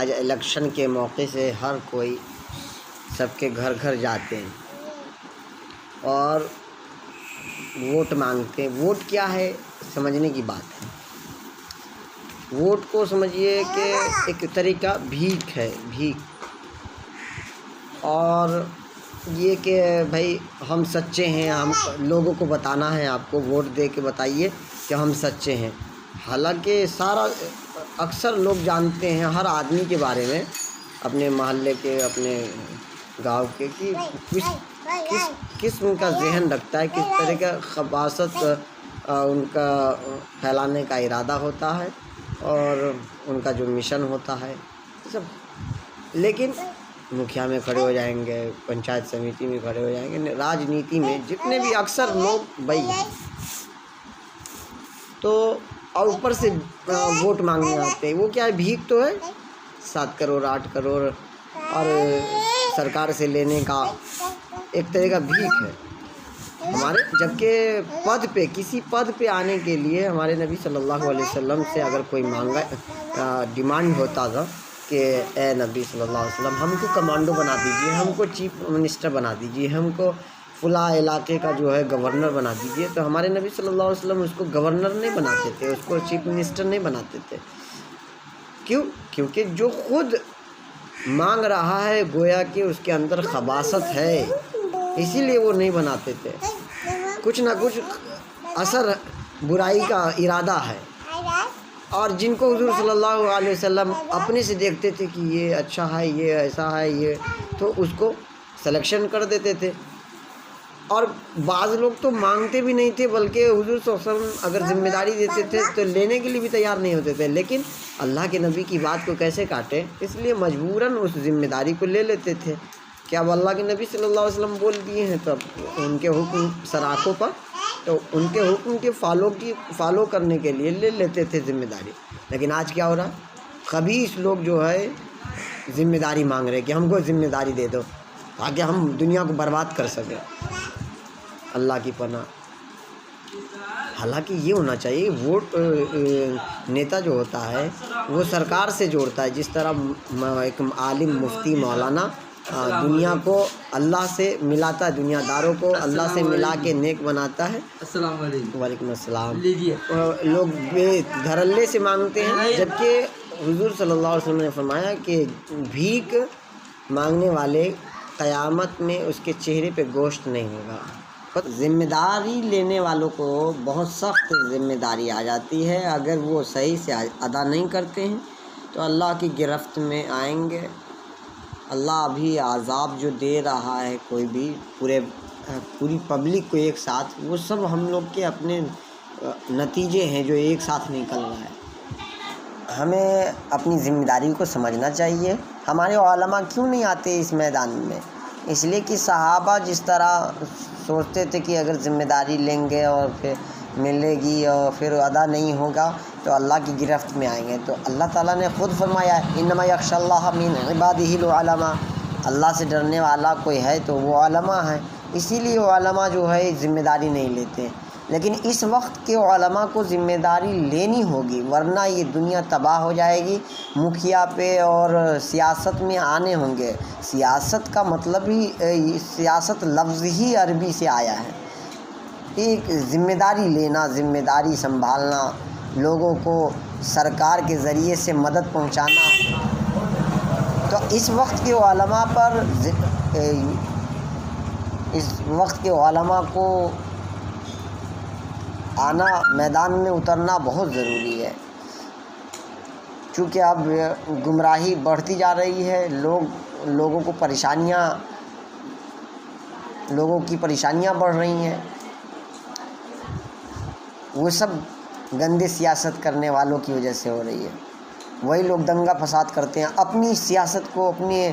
آج الیکشن کے موقع سے ہر کوئی سب کے گھر گھر جاتے ہیں اور ووٹ مانگتے ہیں۔ ووٹ کیا ہے سمجھنے کی بات ہے۔ ووٹ کو سمجھیے کہ ایک طریقہ بھیک ہے، بھیک، اور یہ کہ بھائی ہم سچے ہیں، ہم لوگوں کو بتانا ہے، آپ کو ووٹ دے کے بتائیے کہ ہم سچے ہیں۔ حالانکہ اکثر لوگ جانتے ہیں ہر آدمی کے بارے میں، اپنے محلے کے، اپنے گاؤں کے، کہ کس قسم کا ذہن رکھتا ہے، کس طرح کا خباثت ان کا پھیلانے کا ارادہ ہوتا ہے اور ان کا جو مشن ہوتا ہے سب۔ لیکن مکھیا میں کھڑے ہو جائیں گے، پنچایت سمیتی میں کھڑے ہو جائیں گے، راجنیتی میں جتنے بھی اکثر لوگ بئی ہیں تو، اور اوپر سے ووٹ مانگنے آتے ہیں۔ وہ کیا ہے، بھیک تو ہے، 7 کروڑ 8 کروڑ اور سرکار سے لینے کا ایک طرح کا بھیک ہے ہمارے۔ جبکہ پد پہ، کسی پد پہ آنے کے لیے ہمارے نبی صلی اللہ علیہ وسلم سے اگر کوئی ڈیمانڈ ہوتا تھا کہ اے نبی صلی اللہ علیہ وسلم ہم کو کمانڈو بنا دیجئے، ہم کو چیف منسٹر بنا دیجئے، ہم کو فلاں علاقے کا جو ہے گورنر بنا دیجئے، تو ہمارے نبی صلی اللہ علیہ وسلم اس کو گورنر نہیں بناتے تھے، اس کو چیف منسٹر نہیں بناتے تھے۔ کیوں؟ کیونکہ جو خود مانگ رہا ہے گویا کہ اس کے اندر خباثت ہے، اسی لیے وہ نہیں بناتے تھے۔ کچھ نہ کچھ اثر برائی کا ارادہ ہے، اور جن کو حضور صلی اللہ علیہ وسلم اپنے سے دیکھتے تھے کہ یہ اچھا ہے، یہ ایسا ہے، یہ تو اس کو سلیکشن کر دیتے تھے۔ اور بعض لوگ تو مانگتے بھی نہیں تھے، بلکہ حضور صلی اللہ علیہ وسلم اگر ذمہ داری دیتے تھے تو لینے کے لیے بھی تیار نہیں ہوتے تھے، لیکن اللہ کے نبی کی بات کو کیسے کاٹے، اس لیے مجبوراً اس ذمہ داری کو لے لیتے تھے کہ اب اللہ کے نبی صلی اللہ علیہ وسلم بول دیے ہیں تو ان کے حکم سراخوں پر، تو ان کے حکم کے فالو کرنے کے لیے لے لیتے تھے ذمہ داری۔ لیکن آج کیا ہو رہا، خبیث لوگ جو ہے ذمہ داری مانگ رہے کہ ہم کو ذمہ داری دے دو تاکہ ہم دنیا کو برباد کر سکیں۔ اللہ کی پناہ۔ حالانکہ یہ ہونا چاہیے، ووٹ نیتا جو ہوتا ہے وہ سرکار سے جوڑتا ہے، جس طرح ایک عالم مفتی مولانا دنیا کو اللہ سے ملاتا ہے، دنیا داروں کو اللہ سے ملا کے نیک بناتا ہے۔ السلام علیکم۔ وعلیکم السلام۔ لیجیے۔ لوگ بے دھڑلے سے مانگتے ہیں، جبکہ حضور صلی اللہ علیہ وسلم نے فرمایا کہ بھیک مانگنے والے قیامت میں اس کے چہرے پہ گوشت نہیں ہوگا۔ ذمہ داری لینے والوں کو بہت سخت ذمہ داری آ جاتی ہے، اگر وہ صحیح سے ادا نہیں کرتے ہیں تو اللہ کی گرفت میں آئیں گے۔ اللہ ابھی عذاب جو دے رہا ہے کوئی بھی پوری پبلک کو ایک ساتھ، وہ سب ہم لوگ کے اپنے نتیجے ہیں جو ایک ساتھ نکل رہا ہے۔ ہمیں اپنی ذمہ داری کو سمجھنا چاہیے۔ ہمارے علماء کیوں نہیں آتے اس میدان میں؟ اس لیے کہ صحابہ جس طرح سوچتے تھے کہ اگر ذمہ داری لیں گے اور پھر ملے گی اور پھر ادا نہیں ہوگا تو اللہ کی گرفت میں آئیں گے، تو اللہ تعالیٰ نے خود فرمایا انما یخشی اللہ من عبادہ العلماء، اللہ سے ڈرنے والا کوئی ہے تو وہ علماء ہیں۔ اسی لیے علماء جو ہے ذمہ داری نہیں لیتے، لیکن اس وقت کے علماء کو ذمہ داری لینی ہوگی، ورنہ یہ دنیا تباہ ہو جائے گی۔ مکھیا پہ اور سیاست میں آنے ہوں گے۔ سیاست کا مطلب ہی، سیاست لفظ ہی عربی سے آیا ہے، ایک ذمہ داری لینا، ذمہ داری سنبھالنا، لوگوں کو سرکار کے ذریعے سے مدد پہنچانا۔ تو اس وقت کے علماء پر، اس وقت کے علماء کو آنا، میدان میں اترنا بہت ضروری ہے، چونکہ اب گمراہی بڑھتی جا رہی ہے، لوگوں کی پریشانیاں بڑھ رہی ہیں۔ وہ سب گندے سیاست کرنے والوں کی وجہ سے ہو رہی ہے۔ وہی لوگ دنگا فساد کرتے ہیں، اپنی سیاست کو، اپنے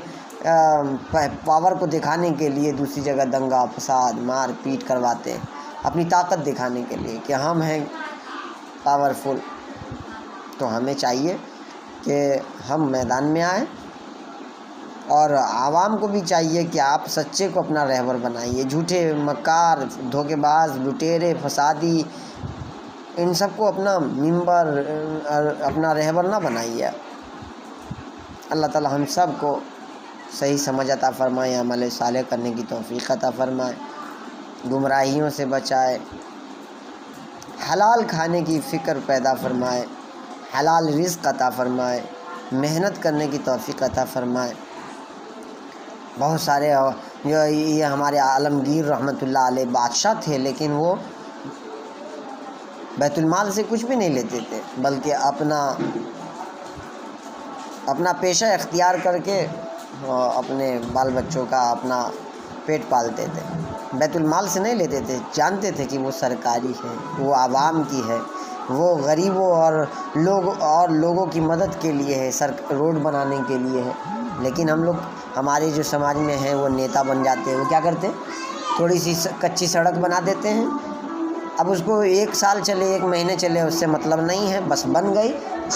پاور کو دکھانے کے لیے دوسری جگہ دنگا فساد مار پیٹ کرواتے ہیں، اپنی طاقت دکھانے کے لیے کہ ہم ہیں پاورفل۔ تو ہمیں چاہیے کہ ہم میدان میں آئیں، اور عوام کو بھی چاہیے کہ آپ سچے کو اپنا رہبر بنائیے، جھوٹے مکار، دھوکے باز، لٹیرے، فسادی، ان سب کو اپنا ممبر، اپنا رہبر نہ بنائیے۔ اللہ تعالی ہم سب کو صحیح سمجھ عطا فرمائے، عمل صالح کرنے کی توفیق عطا فرمائے، گمراہیوں سے بچائے، حلال کھانے کی فکر پیدا فرمائے، حلال رزق عطا فرمائے، محنت کرنے کی توفیق عطا فرمائے۔ بہت سارے جو یہ ہمارے عالمگیر رحمۃ اللہ علیہ بادشاہ تھے، لیکن وہ بیت المال سے کچھ بھی نہیں لیتے تھے، بلکہ اپنا پیشہ اختیار کر کے اپنے بال بچوں کا اپنا پیٹ پالتے تھے، بیت المال سے نہیں لیتے تھے، جانتے تھے کہ وہ سرکاری ہے، وہ عوام کی ہے، وہ غریبوں اور لوگوں کی مدد کے لیے ہے، روڈ بنانے کے لیے ہے۔ لیکن ہم لوگ ہمارے جو سماج میں ہیں وہ نیتا بن جاتے ہیں، وہ کیا کرتے ہیں، تھوڑی سی کچی سڑک بنا دیتے ہیں، اب اس کو 1 سال چلے 1 مہینے چلے اس سے مطلب نہیں ہے، بس بن گئی،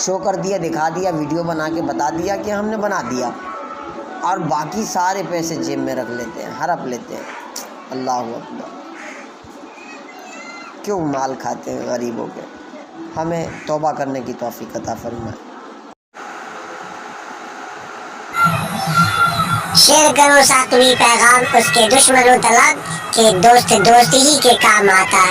شو کر دیا، دکھا دیا، ویڈیو بنا کے بتا دیا کہ ہم نے بنا دیا، اور باقی سارے پیسے جیب میں رکھ لیتے ہیں، ہڑپ لیتے ہیں۔ اللہ اکبر، کیوں مال کھاتے ہیں غریبوں کے؟ ہمیں توبہ کرنے کی توفیق عطا فرمائے۔ شیئر کرو ساتویں پیغام اس کے دشمنوں تلک کہ دوست دوست ہی کے کام آتا ہے۔